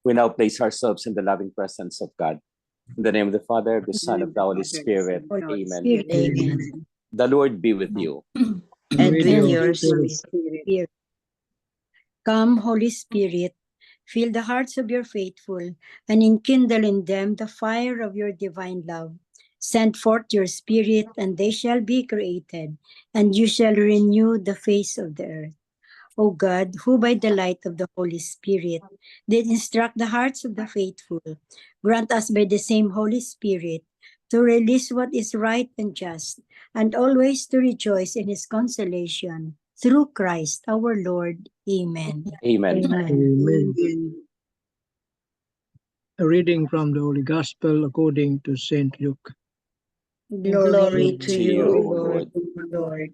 We now place ourselves in the loving presence of God. In the name of the Father, the Son, of the Holy Spirit. Amen. Amen. The Lord be with you. And with your Holy spirit. Spirit. Come, Holy Spirit, fill the hearts of your faithful and enkindle in them the fire of your divine love. Send forth your Spirit, and they shall be created, and you shall renew the face of the earth. O God, who by the light of the Holy Spirit did instruct the hearts of the faithful, grant us by the same Holy Spirit to release what is right and just, and always to rejoice in his consolation. Through Christ our Lord. Amen. Amen. Amen. A reading from the Holy Gospel according to St. Luke. Glory to you, O Lord. Lord.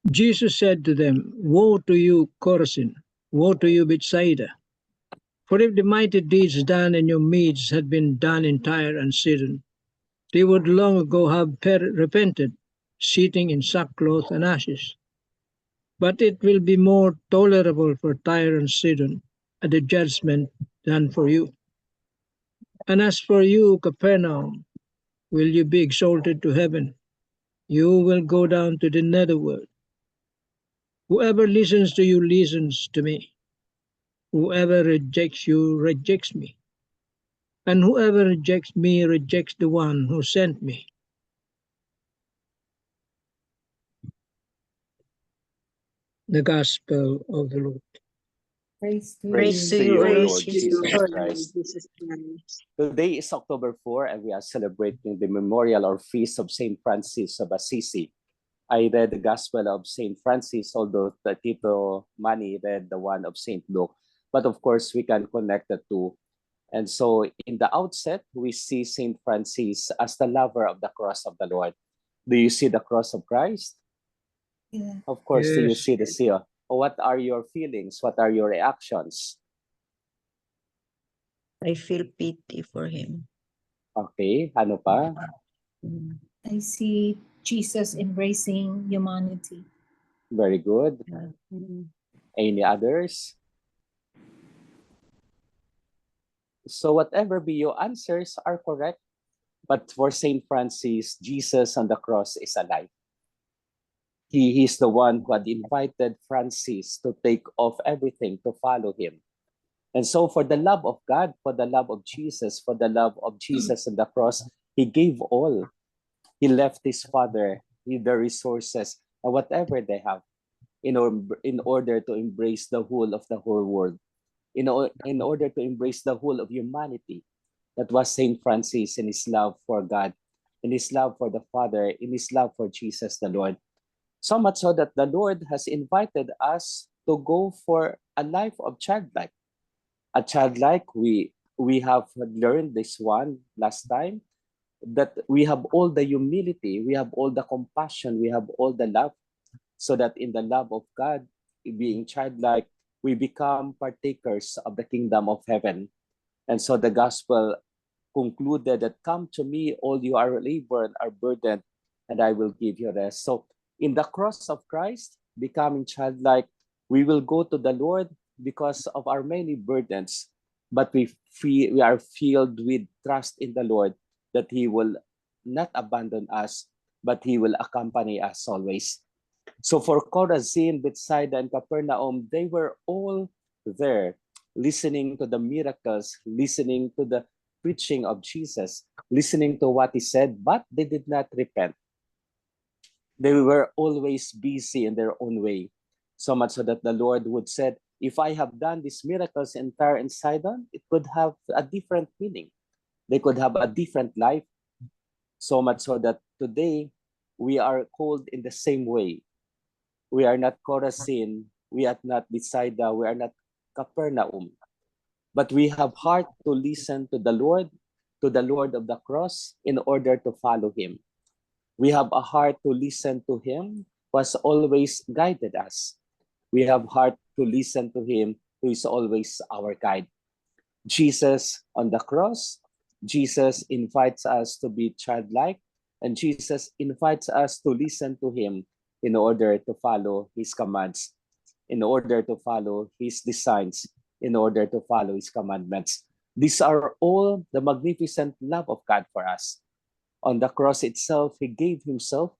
Jesus said to them, Woe to you, Chorazin! Woe to you, Bethsaida! For if the mighty deeds done in your midst had been done in Tyre and Sidon, they would long ago have repented, sitting in sackcloth and ashes. But it will be more tolerable for Tyre and Sidon at the judgment than for you. And as for you, Capernaum, will you be exalted to heaven? You will go down to the netherworld. Whoever listens to you listens to me. Whoever rejects you rejects me. And whoever rejects me rejects the one who sent me. The Gospel of the Lord. Praise to you, you, Lord Lord Jesus Jesus Christ. Today is October 4, and we are celebrating the memorial or feast of St. Francis of Assisi. I read the Gospel of St. Francis, although Tito Manny read the one of St. Luke. But of course, we can connect the two. And so in the outset, we see St. Francis as the lover of the cross of the Lord. Do you see the cross of Christ? Yeah. Of course, do you Yes. see the seal? What are your feelings? What are your reactions? I feel pity for him. Okay, ano pa? I see Jesus embracing humanity. Very good. Any others? So whatever be your answers are correct. But for St. Francis, Jesus on the cross is alive. He is the one who had invited Francis to take off everything to follow him. And so for the love of God, for the love of Jesus on the cross, he gave all. He left his father, the resources, and whatever they have in order to embrace the whole of the whole world, in order to embrace the whole of humanity. That was St. Francis in his love for God, in his love for the Father, in his love for Jesus the Lord. So much so that the Lord has invited us to go for a life of childlike. A childlike, we have learned this one last time, that we have all the humility, we have all the compassion, we have all the love, so that in the love of God, being childlike, we become partakers of the kingdom of heaven. And so the gospel concluded that, come to me, all you are labored, are burdened, and I will give you rest. So in the cross of Christ, becoming childlike, we will go to the Lord because of our many burdens, but we are filled with trust in the Lord that he will not abandon us, but he will accompany us always. So for Chorazin, Bethsaida, and Capernaum, they were all there, listening to the miracles, listening to the preaching of Jesus, listening to what he said, but they did not repent. They were always busy in their own way, so much so that the Lord would said, if I have done these miracles in Tyre and Sidon, it could have a different meaning. They could have a different life, so much so that today we are called in the same way. We are not Chorazin, we are not Bethsaida, we are not Capernaum, but we have heart to listen to the Lord of the cross, in order to follow him. We have a heart to listen to him who has always guided us. We have heart to listen to him who is always our guide. Jesus on the cross, Jesus invites us to be childlike, and Jesus invites us to listen to him in order to follow his commands, in order to follow his designs, in order to follow his commandments. These are all the magnificent love of God for us. On the cross itself, he gave himself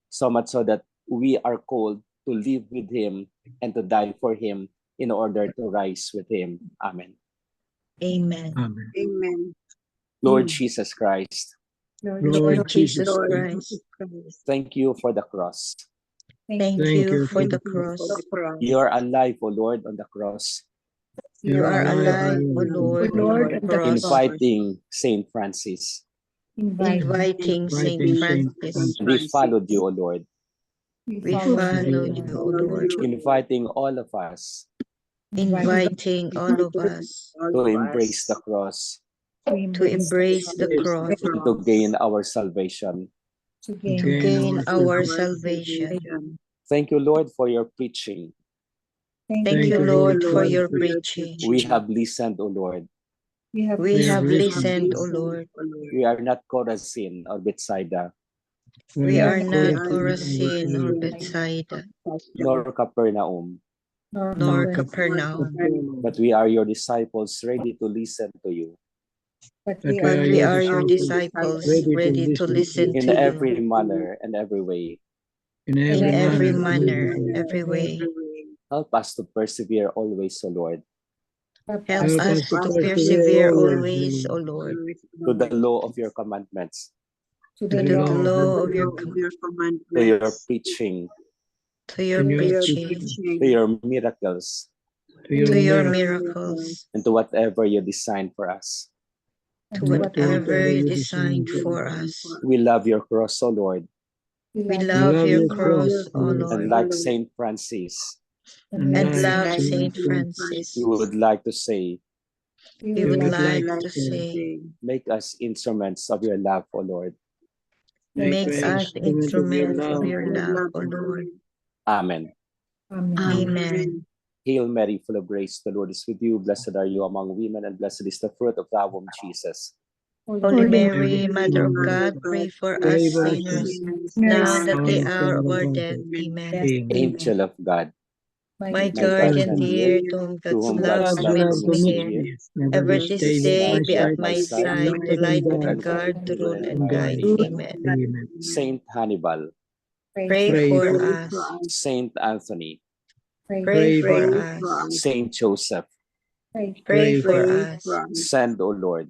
so much so that we are called to live with him and to die for him in order to rise with him. Amen. Amen. Amen. Amen. Lord Jesus Christ, Lord Jesus Christ, thank you for the cross. thank you for the cross. You are alive, O Lord, on the cross, You are alive, O Lord, Lord, on the cross, inviting Saint Francis. inviting Saint Francis. And we followed you, O Lord, We follow you, O Lord, inviting all of us inviting all of us to embrace the cross to embrace the cross, and to gain our salvation. to gain our salvation. Thank you, Lord, for your preaching. Thank you, Lord, for your preaching. We have listened, O Lord. We have listened, O Lord. We are not Chorazin or Bethsaida, We are not Chorazin or Bethsaida, nor Capernaum, nor Capernaum, but we are your disciples ready to listen to you. but we are your disciples, ready to listen In to you every manner and every way. in every manner, every way. Help us to persevere always, O Lord, Help us to persevere always, O Lord, to the law of your commandments, to the law of your to your preaching, to your preaching, to your miracles, to your miracles, and to whatever you designed for us. to whatever you designed for us. We love your cross, O Lord, We love your cross, O and Lord, like Saint Francis, and love Saint Francis. we would like to say, We would like to say, make us instruments of your love, O Lord. make us instruments of your love, O Lord. Amen. Amen. Hail Mary, full of grace, the Lord is with you. Blessed are you among women, and blessed is the fruit of thy womb, Jesus. Holy Mary, Mother of God, pray for us sinners, now and at the hour of our death. Amen. Angel of God, My guardian guardian dear, to to whom whom God's God's love love leads me here, ever this day be at my side, to light and guard, to rule and guide. Amen. Saint Hannibal, Pray for us. Saint Anthony, Pray for us. Saint Joseph, Pray for us. send, O Lord.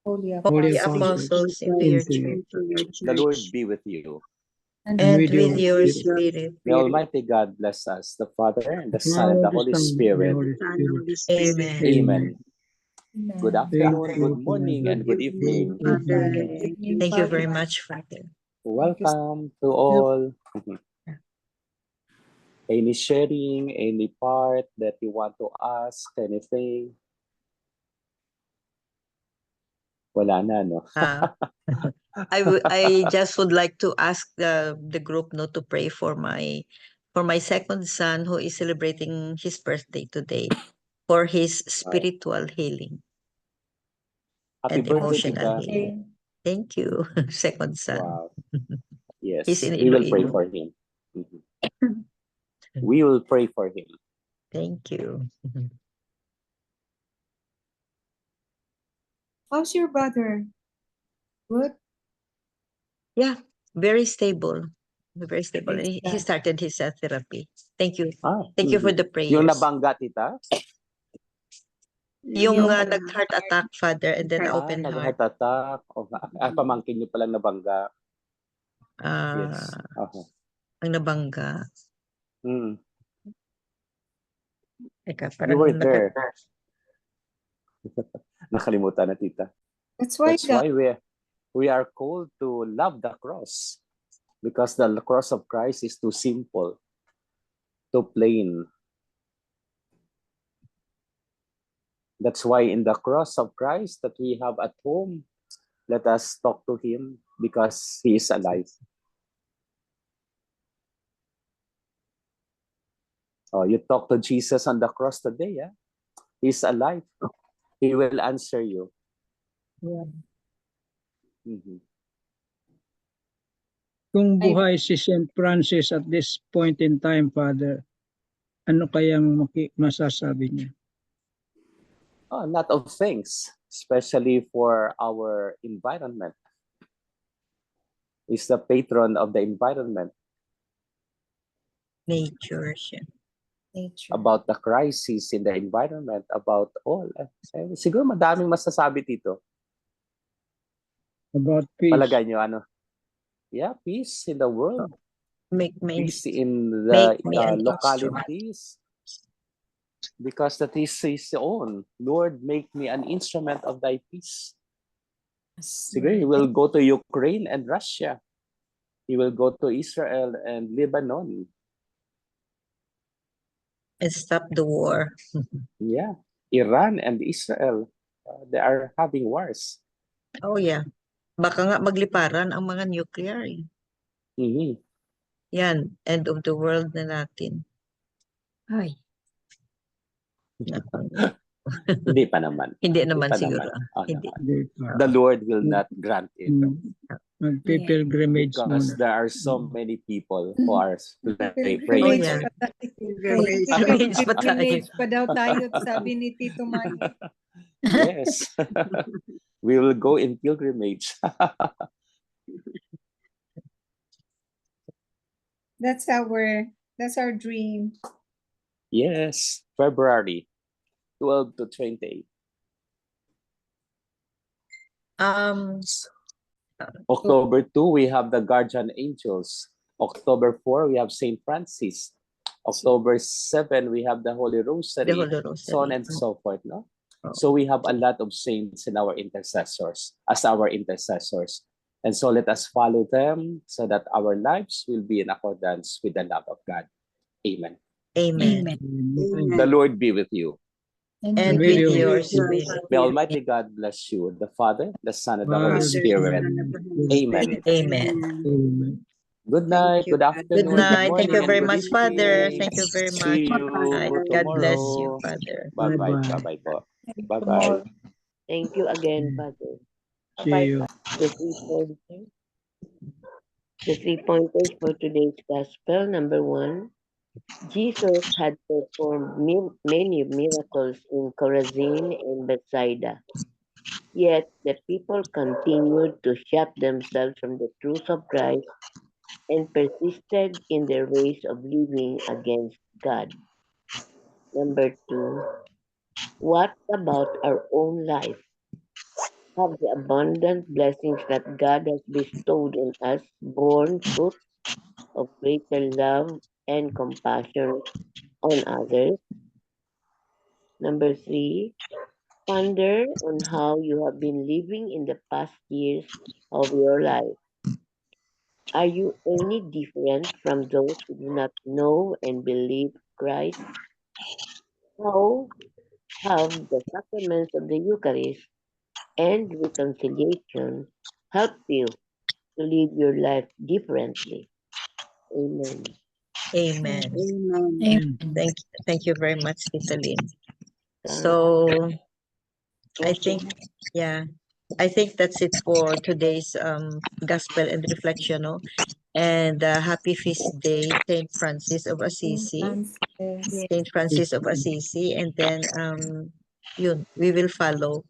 Holy apostles into your church, The Lord be with you. and with your spirit. May Almighty God bless us, the Father, and the Son, and the Holy Spirit. Amen. Amen. Good afternoon, good morning, and good evening. Thank you very much, Father. Welcome to all. Any sharing, any part that you want to ask, anything? Wala na, no? I just would like to ask the group to pray for my second son who is celebrating his birthday today, for his spiritual healing Happy and birthday, emotional Tita. healing. Thank you, second son. Wow. Yes, He's in we will pray Iloilo. for him. Mhm. We will pray for him. Thank you. How's your brother? Good? Yeah, very stable. Very stable. And he Yeah. started his therapy. Thank you. Ah, Thank you for the yung prayers. nabangga, Tita? Yung nag-heart attack, Father, and then open heart. Nag-heart attack. Pamangkin niyo palang nabangga. Ah, Yes. Okay. ang nabangga. Mm. Teka, You were parang there. Nakalimutan na, Tita. That's why That's why we are called to love the cross, because the cross of Christ is too simple, too plain. That's why in the cross of Christ that we have at home, let us talk to him because he is alive. Oh, you talk to Jesus on the cross today, yeah? He's alive. He will answer you. Yeah. Mhm. Kung buhay si St. Francis at this point in time, Father, ano kayang masasabi niya? a lot of things, especially for our environment. He's the patron of the environment, Nature siya. Nature. about the crisis in the environment, about all. Siguro madaming masasabi dito. About peace. Palagay nyo, ano? Yeah, peace in the world. Make Peace in the make me an localities. Because that is his own. Lord, make me an instrument of thy peace. Siguro he will go to Ukraine and Russia. He will go to Israel and Lebanon. and stop the war. Yeah. Iran and Israel. They are having wars. Oh yeah. Baka nga magliparan ang mga nuclear. Eh. Mhm. Yan, end of the world na natin. Ay, Hindi pa naman. Hindi naman pa siguro. naman. Oh, Hindi. The Lord will not grant it. Magpipilgrimage Because muna. there are so many people who are Oh praying. yeah. Pilgrimage Pilgrimage pa tayo. Pilgrimage pa daw tayo, sabi ni Tito Manny. Yes. We will go in pilgrimage. That's our dream. Yes. February 12 to 20. October 2, we have the guardian angels. October 4, we have Saint Francis. October 7, we have the Holy Rosary. The Holy Rosary. So on and so forth, no? Oh. So we have a lot of saints in our intercessors, as our intercessors. And so let us follow them so that our lives will be in accordance with the love of God. Amen. Amen. The Lord be with you. And with with you. yours. May Almighty God bless you, the Father, the Son, and the Holy Father, Spirit. Amen. Amen. Amen. Good night, good afternoon, Good night. Thank you morning, very good much, Father. evening. Thank you very See much. you God bless you, tomorrow. Father. Bye-bye. Bye-bye. Bye-bye po. Bye-bye. Thank you again, Father. See you. The 3 pointers. The 3 pointers for today's gospel. Number 1, Jesus had performed many miracles in Chorazin and Bethsaida. Yet the people continued to shut themselves from the truth of Christ and persisted in their ways of living against God. Number 2, what about our own life? Have the abundant blessings that God has bestowed on us borne fruit of greater love and compassion on others? Number 3, ponder on how you have been living in the past years of your life. Are you any different from those who do not know and believe Christ? How have the sacraments of the Eucharist and reconciliation helped you to live your life differently? Amen. Amen. amen. Thank you very much, Tita Lynn. So I think, yeah, I think that's it for today's gospel and reflection, no? And happy feast day, Saint Francis of Assisi. Saint Francis of Assisi, and then yun, we will follow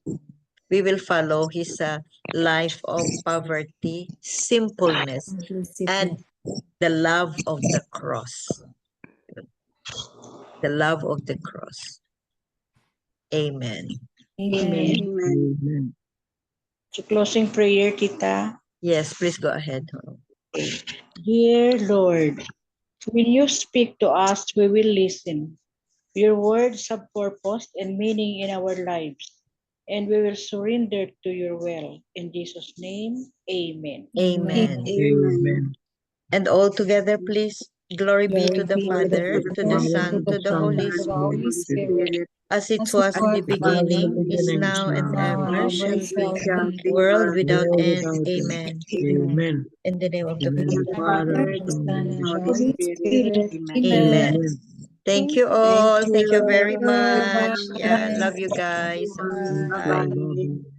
his life of poverty, simpleness, and the love of the cross. The love of the cross. Amen. Amen. Amen. To closing prayer, Tita. Yes, please go ahead. Dear Lord, when you speak to us, we will listen. Your words have purpose and meaning in our lives, and we will surrender to your will. In Jesus' name, amen. Amen. Amen. And all together, please. Glory be to the Glory be Father, to the Son, to the Holy Spirit, as it was in the beginning, is now, and ever shall be, world without end. Amen. Amen. In the name of the In the Father. Father, Son, and the Holy Spirit. Amen. Amen. Thank you all. Thank you very Bye. much. Yeah, love you guys. Bye. Bye. Bye.